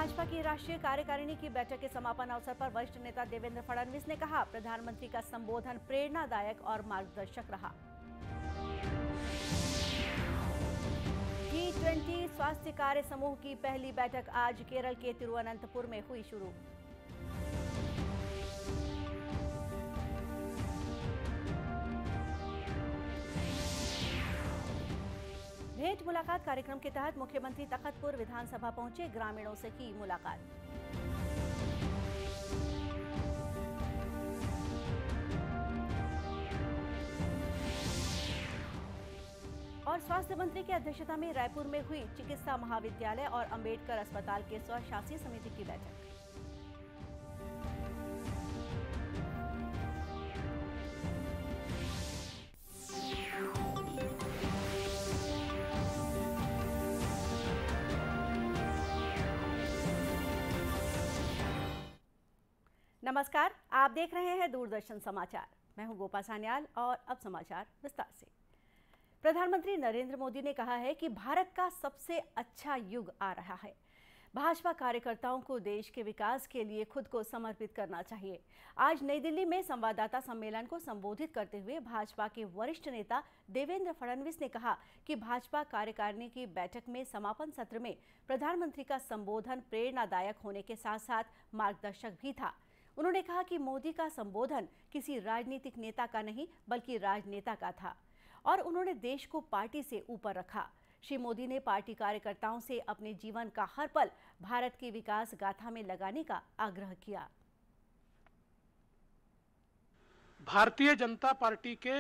भाजपा की राष्ट्रीय कार्यकारिणी की बैठक के समापन अवसर पर वरिष्ठ नेता देवेंद्र फडणवीस ने कहा, प्रधानमंत्री का संबोधन प्रेरणादायक और मार्गदर्शक रहा। G20 स्वास्थ्य कार्य समूह की पहली बैठक आज केरल के तिरुवनंतपुर में हुई शुरू। भेंट मुलाकात कार्यक्रम के तहत मुख्यमंत्री तखतपुर विधानसभा पहुंचे, ग्रामीणों से की मुलाकात। और स्वास्थ्य मंत्री की अध्यक्षता में रायपुर में हुई चिकित्सा महाविद्यालय और अंबेडकर अस्पताल के स्वशासी समिति की बैठक। नमस्कार, आप देख रहे हैं दूरदर्शन समाचार। मैं हूं गोपा सान्याल और अब समाचार विस्तार से। प्रधानमंत्री नरेंद्र मोदी ने कहा है कि भारत का सबसे अच्छा युग आ रहा है। भाजपा कार्यकर्ताओं को देश के विकास के लिए खुद को समर्पित करना चाहिए। आज नई दिल्ली में संवाददाता सम्मेलन को संबोधित करते हुए भाजपा के वरिष्ठ नेता देवेंद्र फडणवीस ने कहा कि भाजपा कार्यकारिणी की बैठक में समापन सत्र में प्रधानमंत्री का संबोधन प्रेरणादायक होने के साथ साथ मार्गदर्शक भी था। उन्होंने कहा कि मोदी का संबोधन किसी राजनीतिक नेता का नहीं बल्कि राजनेता का था और उन्होंने देश को पार्टी से ऊपर रखा। श्री मोदी ने पार्टी कार्यकर्ताओं से अपने जीवन का हर पल भारत की विकास गाथा में लगाने का आग्रह किया। भारतीय जनता पार्टी के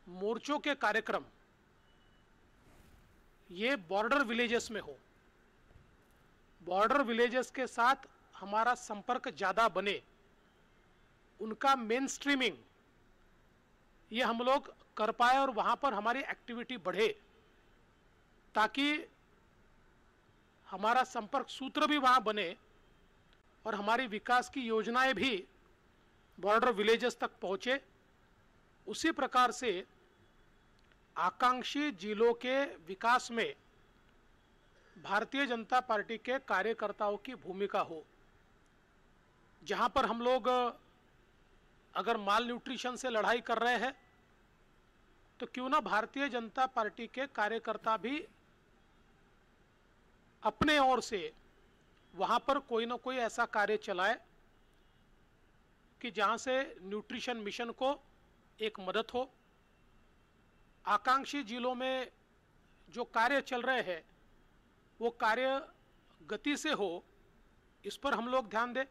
मोर्चों के कार्यक्रम ये बॉर्डर विलेजेस में हो, बॉर्डर विलेजेस के साथ हमारा संपर्क ज्यादा बने, उनका मेन स्ट्रीमिंग ये हम लोग कर पाए और वहां पर हमारी एक्टिविटी बढ़े, ताकि हमारा संपर्क सूत्र भी वहां बने और हमारी विकास की योजनाएं भी बॉर्डर विलेजेस तक पहुंचे। उसी प्रकार से आकांक्षी जिलों के विकास में भारतीय जनता पार्टी के कार्यकर्ताओं की भूमिका हो। जहां पर हम लोग अगर माल न्यूट्रिशन से लड़ाई कर रहे हैं तो क्यों ना भारतीय जनता पार्टी के कार्यकर्ता भी अपने ओर से वहां पर कोई ना कोई ऐसा कार्य चलाए कि जहां से न्यूट्रिशन मिशन को एक मदद हो। आकांक्षी जिलों में जो कार्य चल रहे हैं वो कार्य गति से हो, इस पर हम लोग ध्यान दें।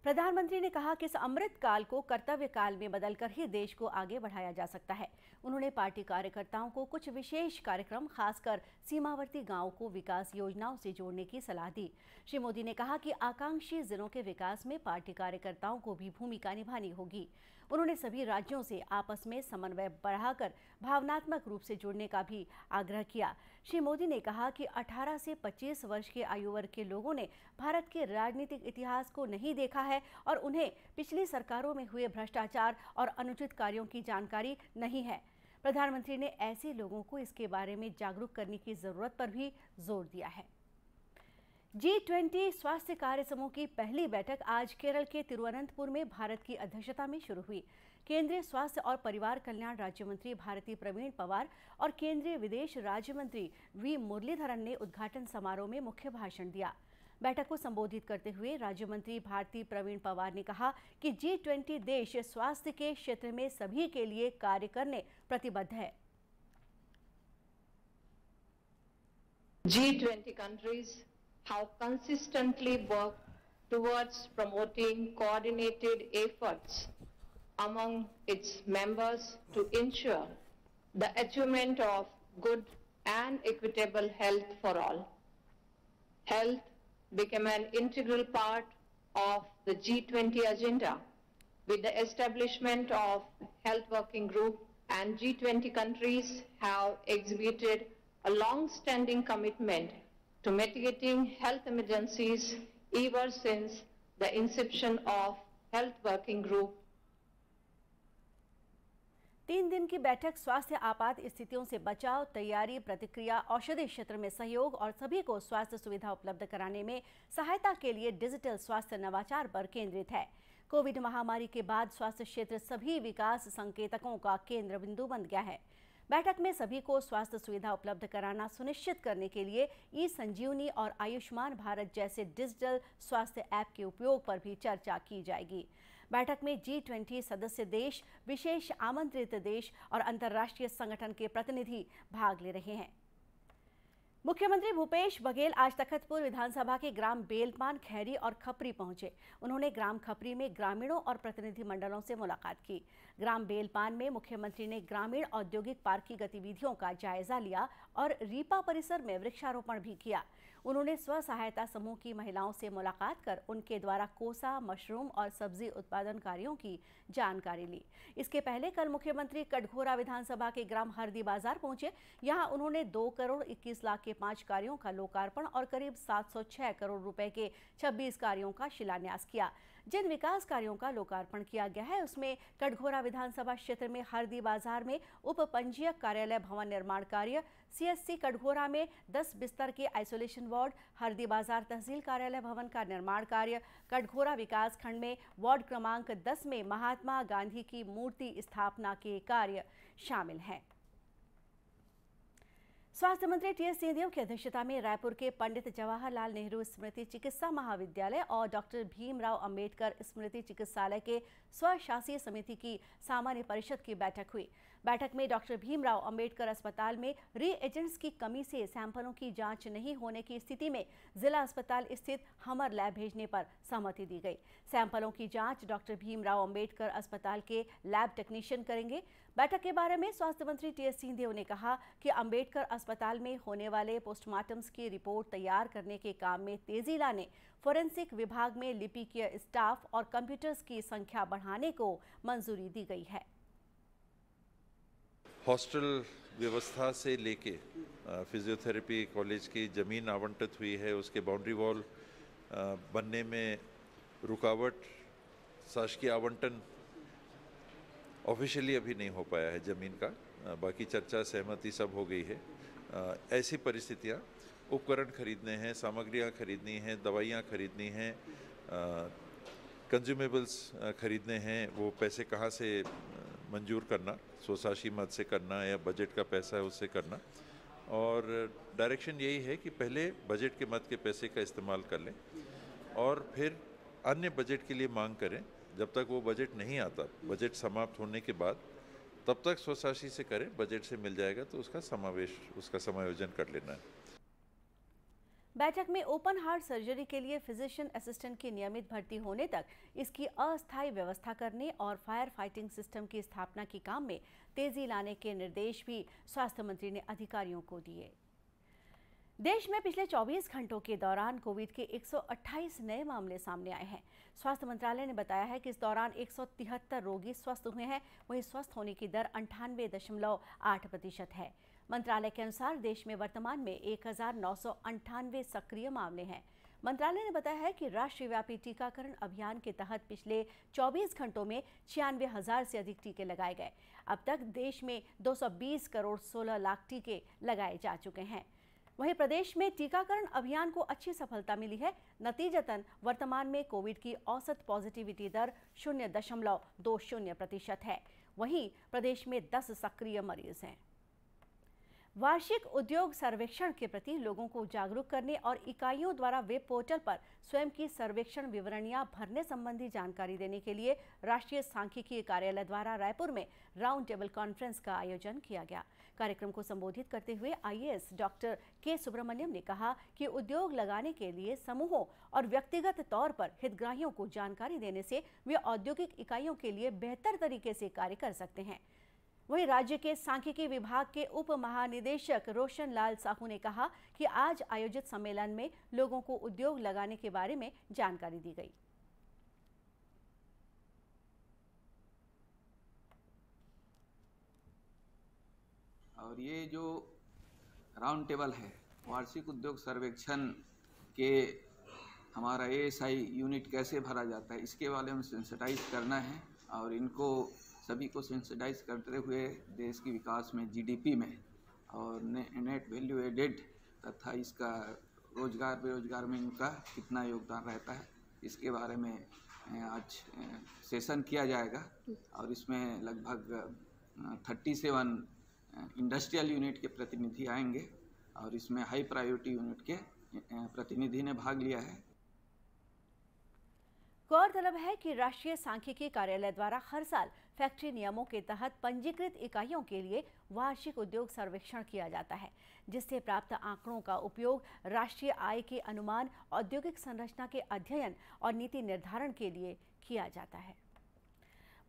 प्रधानमंत्री ने कहा कि इस अमृत काल को कर्तव्य काल में बदलकर ही देश को आगे बढ़ाया जा सकता है। उन्होंने पार्टी कार्यकर्ताओं को कुछ विशेष कार्यक्रम, खासकर सीमावर्ती गांवों को विकास योजनाओं से जोड़ने की सलाह दी। श्री मोदी ने कहा कि आकांक्षी जिलों के विकास में पार्टी कार्यकर्ताओं को भी भूमिका निभानी होगी। उन्होंने सभी राज्यों से आपस में समन्वय बढ़ाकर भावनात्मक रूप से जुड़ने का भी आग्रह किया। श्री मोदी ने कहा कि 18 से 25 वर्ष के आयु वर्ग के लोगों ने भारत के राजनीतिक इतिहास को नहीं देखा है और उन्हें पिछली सरकारों में हुए भ्रष्टाचार और अनुचित कार्यों की जानकारी नहीं है। प्रधानमंत्री ने ऐसे लोगों को इसके बारे में जागरूक करने की जरूरत पर भी जोर दिया है। G20 स्वास्थ्य कार्य समूह की पहली बैठक आज केरल के तिरुवनंतपुर में भारत की अध्यक्षता में शुरू हुई। केंद्रीय स्वास्थ्य और परिवार कल्याण राज्य मंत्री भारती प्रवीण पवार और केंद्रीय विदेश राज्य मंत्री वी मुरलीधरन ने उद्घाटन समारोह में मुख्य भाषण दिया। बैठक को संबोधित करते हुए राज्य मंत्री भारती प्रवीण पवार ने कहा कि G20 देश स्वास्थ्य के क्षेत्र में सभी के लिए कार्य करने प्रतिबद्ध है। G20 countries have consistently worked towards promoting coordinated efforts among its members to ensure the achievement of good and equitable health for all. Health became an integral part of the G20 agenda with the establishment of Health Working Group, and G20 countries have exhibited a long-standing commitment to mitigating health emergencies ever since the inception of Health Working Group. 3 दिन की बैठक स्वास्थ्य आपात स्थितियों से बचाव, तैयारी, प्रतिक्रिया, औषधि क्षेत्र में सहयोग और सभी को स्वास्थ्य सुविधा उपलब्ध कराने में सहायता के लिए डिजिटल स्वास्थ्य नवाचार पर केंद्रित है। कोविड महामारी के बाद स्वास्थ्य क्षेत्र सभी विकास संकेतकों का केंद्र बिंदु बन गया है। बैठक में सभी को स्वास्थ्य सुविधा उपलब्ध कराना सुनिश्चित करने के लिए ई-संजीवनी और आयुष्मान भारत जैसे डिजिटल स्वास्थ्य ऐप के उपयोग पर भी चर्चा की जाएगी। बैठक में G20 सदस्य देश, विशेष आमंत्रित देश और अंतर्राष्ट्रीय संगठन के प्रतिनिधि भाग ले रहे हैं। मुख्यमंत्री भूपेश बघेल आज तखतपुर विधानसभा के ग्राम बेलपान, खैरी और खपरी पहुंचे। उन्होंने ग्राम खपरी में ग्रामीणों और प्रतिनिधि मंडलों से मुलाकात की। ग्राम बेलपान में मुख्यमंत्री ने ग्रामीण औद्योगिक पार्क की गतिविधियों का जायजा लिया और रीपा परिसर में वृक्षारोपण भी किया। उन्होंने स्व सहायता समूह की महिलाओं से मुलाकात कर उनके द्वारा कोसा, मशरूम और सब्जी उत्पादन कार्यों की जानकारी ली। इसके पहले कल मुख्यमंत्री कटघोरा विधानसभा के ग्राम हरदी बाजार पहुंचे। यहां उन्होंने 2 करोड़ 21 लाख के 5 कार्यों का लोकार्पण और करीब 706 करोड़ रुपए के 26 कार्यों का शिलान्यास किया। जिन विकास कार्यों का लोकार्पण किया गया है उसमें कटघोरा विधानसभा क्षेत्र में हरदी बाजार में उप पंजीयक कार्यालय भवन निर्माण कार्य, CSC कटघोरा में 10 बिस्तर के आइसोलेशन वार्ड, हरदी बाजार तहसील कार्यालय भवन का निर्माण कार्य, कटघोरा विकास खंड में वार्ड क्रमांक 10 में महात्मा गांधी की मूर्ति स्थापना के कार्य शामिल हैं। स्वास्थ्य मंत्री टीएस सिंहदेव की अध्यक्षता में रायपुर के पंडित जवाहरलाल नेहरू स्मृति चिकित्सा महाविद्यालय और डॉक्टर भीमराव अंबेडकर स्मृति चिकित्सालय के स्वशासी समिति की सामान्य परिषद की बैठक हुई। बैठक में डॉक्टर भीमराव अंबेडकर अस्पताल में रीएजेंट्स की कमी से सैंपलों की जांच नहीं होने की स्थिति में जिला अस्पताल स्थित हमर लैब भेजने पर सहमति दी गई। सैंपलों की जांच डॉक्टर भीमराव अंबेडकर अस्पताल के लैब टेक्नीशियन करेंगे। बैठक के बारे में स्वास्थ्य मंत्री टीएस सिंहदेव ने कहा कि अंबेडकर अस्पताल में होने वाले पोस्टमार्टम्स की रिपोर्ट तैयार करने के काम में तेजी लाने, फोरेंसिक विभाग में लिपिकीय स्टाफ और कंप्यूटर्स की संख्या बढ़ाने को मंजूरी दी गई है। हॉस्टल व्यवस्था से लेके फिजियोथेरेपी कॉलेज की ज़मीन आवंटित हुई है, उसके बाउंड्री वॉल बनने में रुकावट, शासकीय आवंटन ऑफिशियली अभी नहीं हो पाया है ज़मीन का, बाकी चर्चा सहमति सब हो गई है। ऐसी परिस्थितियाँ, उपकरण खरीदने हैं, सामग्रियाँ खरीदनी हैं, दवाइयाँ खरीदनी हैं, कंज्यूमेबल्स खरीदने हैं, वो पैसे कहाँ से मंजूर करना, स्वशासी मद से करना या बजट का पैसा है उससे करना। और डायरेक्शन यही है कि पहले बजट के मद के पैसे का इस्तेमाल कर लें और फिर अन्य बजट के लिए मांग करें। जब तक वो बजट नहीं आता, बजट समाप्त होने के बाद, तब तक स्वशासी से करें, बजट से मिल जाएगा तो उसका समायोजन कर लेना है। बैठक में ओपन हार्ट सर्जरी के लिए फिजिशियन असिस्टेंट की नियमित भर्ती होने तक इसकी अस्थायी व्यवस्था करने और फायर फाइटिंग सिस्टम की स्थापना के काम में तेजी लाने के निर्देश भी स्वास्थ्य मंत्री ने अधिकारियों को दिए। देश में पिछले 24 घंटों के दौरान कोविड के 128 नए मामले सामने आए हैं। स्वास्थ्य मंत्रालय ने बताया है कि इस दौरान 173 रोगी स्वस्थ हुए हैं। वहीं स्वस्थ होने की दर 98.8% है। मंत्रालय के अनुसार देश में वर्तमान में 1998 सक्रिय मामले हैं। मंत्रालय ने बताया है कि राष्ट्रव्यापी टीकाकरण अभियान के तहत पिछले 24 घंटों में 96,000 से अधिक टीके लगाए गए। अब तक देश में 220 करोड़ 16 लाख टीके लगाए जा चुके हैं। वहीं प्रदेश में टीकाकरण अभियान को अच्छी सफलता मिली है। नतीजतन वर्तमान में कोविड की औसत पॉजिटिविटी दर 0.20% है। वहीं प्रदेश में 10 सक्रिय मरीज हैं। वार्षिक उद्योग सर्वेक्षण के प्रति लोगों को जागरूक करने और इकाइयों द्वारा वेब पोर्टल पर स्वयं की सर्वेक्षण विवरणियां भरने संबंधी जानकारी देने के लिए राष्ट्रीय सांख्यिकी कार्यालय द्वारा रायपुर में राउंड टेबल कॉन्फ्रेंस का आयोजन किया गया। कार्यक्रम को संबोधित करते हुए IAS डॉक्टर के सुब्रमण्यम ने कहा कि उद्योग लगाने के लिए समूहों और व्यक्तिगत तौर पर हितग्राहियों को जानकारी देने से वे औद्योगिक इकाइयों के लिए बेहतर तरीके से कार्य कर सकते हैं। वहीं राज्य के सांख्यिकी विभाग के उप महानिदेशक रोशन लाल साहू ने कहा कि आज आयोजित सम्मेलन में लोगों को उद्योग लगाने के बारे में जानकारी दी गई। और ये जो राउंड टेबल है, वार्षिक उद्योग सर्वेक्षण के हमारा ASI यूनिट कैसे भरा जाता है, इसके बारे में सेंसिटाइज करना है और इनको सभी को सेंसिटाइज करते हुए देश की विकास में, जीडीपी में और नेट वैल्यू एडेड तथा इसका रोजगार बेरोजगार में इनका कितना योगदान रहता है, इसके बारे में आज सेशन किया जाएगा। और इसमें लगभग 37 इंडस्ट्रियल यूनिट के प्रतिनिधि आएंगे और इसमें हाई प्रायोरिटी यूनिट के प्रतिनिधि ने भाग लिया है। गौरतलब है कि राष्ट्रीय सांख्यिकी कार्यालय द्वारा हर साल फैक्ट्री नियमों के तहत पंजीकृत इकाइयों के लिए वार्षिक उद्योग सर्वेक्षण किया जाता है, जिससे प्राप्त आंकड़ों का उपयोग राष्ट्रीय आय के अनुमान, औद्योगिक संरचना के अध्ययन और नीति निर्धारण के लिए किया जाता है।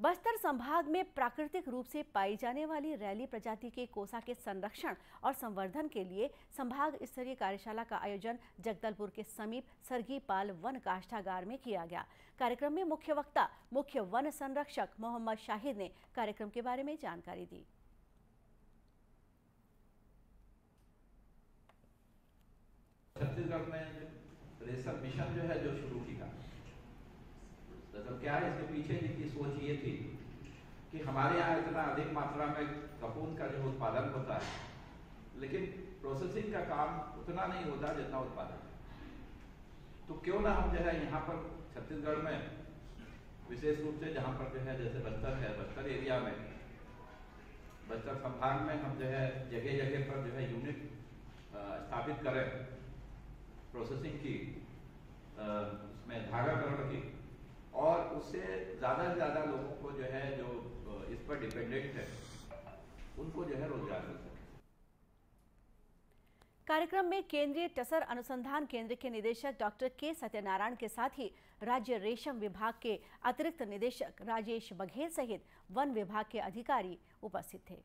बस्तर संभाग में प्राकृतिक रूप से पाई जाने वाली रैली प्रजाति के कोसा के संरक्षण और संवर्धन के लिए संभाग स्तरीय कार्यशाला का आयोजन जगदलपुर के समीप सरगीपाल वन काष्ठागार में किया गया। कार्यक्रम में मुख्य वक्ता मुख्य वन संरक्षक मोहम्मद शाहिद ने कार्यक्रम के बारे में जानकारी दी। छत्तीसगढ़ में रेशम मिशन जो है जो शुरू किया, तो क्या है इसके पीछे की सोच ये थी कि हमारे यहाँ इतना अधिक मात्रा में कपून का जो उत्पादन होता है, लेकिन प्रोसेसिंग का काम उतना नहीं होता जितना उत्पादन है। तो क्यों ना हम जो है यहाँ पर छत्तीसगढ़ में विशेष रूप से जहाँ पर जो है जैसे बस्तर है, बस्तर एरिया में, बस्तर संभाग में हम जो है जगह जगह पर जो है यूनिट स्थापित करें प्रोसेसिंग की, उसमें धागाकरण की, और उससे ज़्यादा से ज़्यादा लोगों को जो है जो इस पर डिपेंडेंट है उनको जो है रोजगार मिल सके। कार्यक्रम में केंद्रीय टसर अनुसंधान केंद्र के निदेशक डॉक्टर के सत्यनारायण के साथ ही राज्य रेशम विभाग के अतिरिक्त निदेशक राजेश बघेल सहित वन विभाग के अधिकारी उपस्थित थे।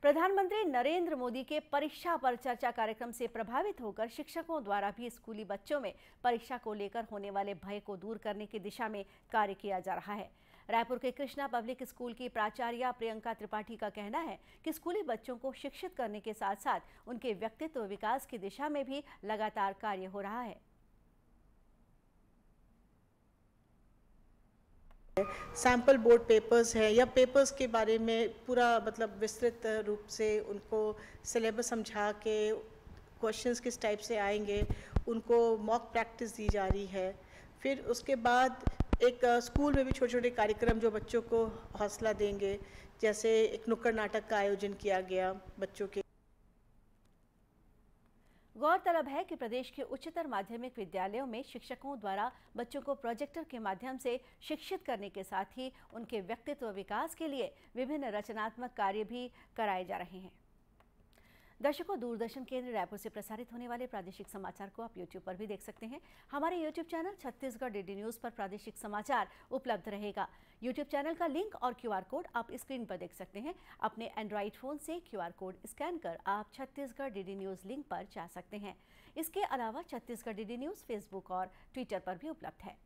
प्रधानमंत्री नरेंद्र मोदी के परीक्षा पर चर्चा कार्यक्रम से प्रभावित होकर शिक्षकों द्वारा भी स्कूली बच्चों में परीक्षा को लेकर होने वाले भय को दूर करने की दिशा में कार्य किया जा रहा है। रायपुर के कृष्णा पब्लिक स्कूल की प्राचार्या प्रियंका त्रिपाठी का कहना है कि स्कूली बच्चों को शिक्षित करने के साथ साथ उनके व्यक्तित्व विकास की दिशा में भी लगातार कार्य हो रहा है। सैम्पल बोर्ड पेपर्स है या पेपर्स के बारे में पूरा मतलब विस्तृत रूप से उनको सिलेबस समझा के क्वेश्चंस किस टाइप से आएंगे उनको मॉक प्रैक्टिस दी जा रही है। फिर उसके बाद एक स्कूल में भी छोटे छोटे कार्यक्रम जो बच्चों को हौसला देंगे, जैसे एक नुक्कड़ नाटक का आयोजन किया गया बच्चों के। गौरतलब है कि प्रदेश के उच्चतर माध्यमिक विद्यालयों में शिक्षकों द्वारा बच्चों को प्रोजेक्टर के माध्यम से शिक्षित करने के साथ ही उनके व्यक्तित्व विकास के लिए विभिन्न रचनात्मक कार्य भी कराए जा रहे हैं। दर्शकों, दूरदर्शन केंद्र रायपुर से प्रसारित होने वाले प्रादेशिक समाचार को आप YouTube पर भी देख सकते हैं। हमारे YouTube channel Chhattisgarh DD news पर प्रादेशिक समाचार उपलब्ध रहेगा। YouTube चैनल का लिंक और QR कोड आप स्क्रीन पर देख सकते हैं। अपने एंड्रॉइड फ़ोन से QR कोड स्कैन कर आप छत्तीसगढ़ DD न्यूज़ लिंक पर जा सकते हैं। इसके अलावा छत्तीसगढ़ DD न्यूज़ फेसबुक और ट्विटर पर भी उपलब्ध है।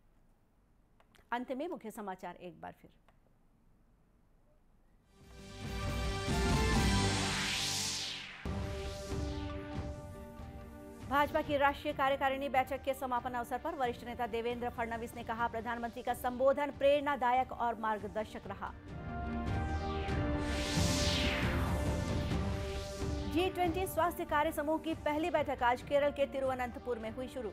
अंत में मुख्य समाचार एक बार फिर। भाजपा की राष्ट्रीय कार्यकारिणी बैठक के समापन अवसर पर वरिष्ठ नेता देवेंद्र फडणवीस ने कहा, प्रधानमंत्री का संबोधन प्रेरणादायक और मार्गदर्शक रहा। G20 स्वास्थ्य कार्य समूह की पहली बैठक आज केरल के तिरुवनंतपुर में हुई शुरू।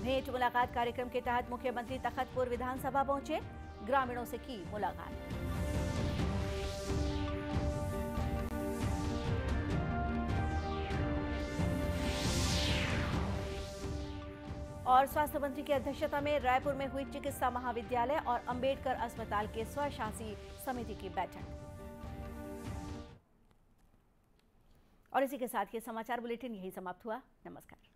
भेंट मुलाकात कार्यक्रम के तहत मुख्यमंत्री तखतपुर विधानसभा पहुंचे, ग्रामीणों से की मुलाकात। और स्वास्थ्य मंत्री की अध्यक्षता में रायपुर में हुई चिकित्सा महाविद्यालय और अंबेडकर अस्पताल के स्वशासी समिति की बैठक। और इसी के साथ ये समाचार बुलेटिन यही समाप्त हुआ। नमस्कार।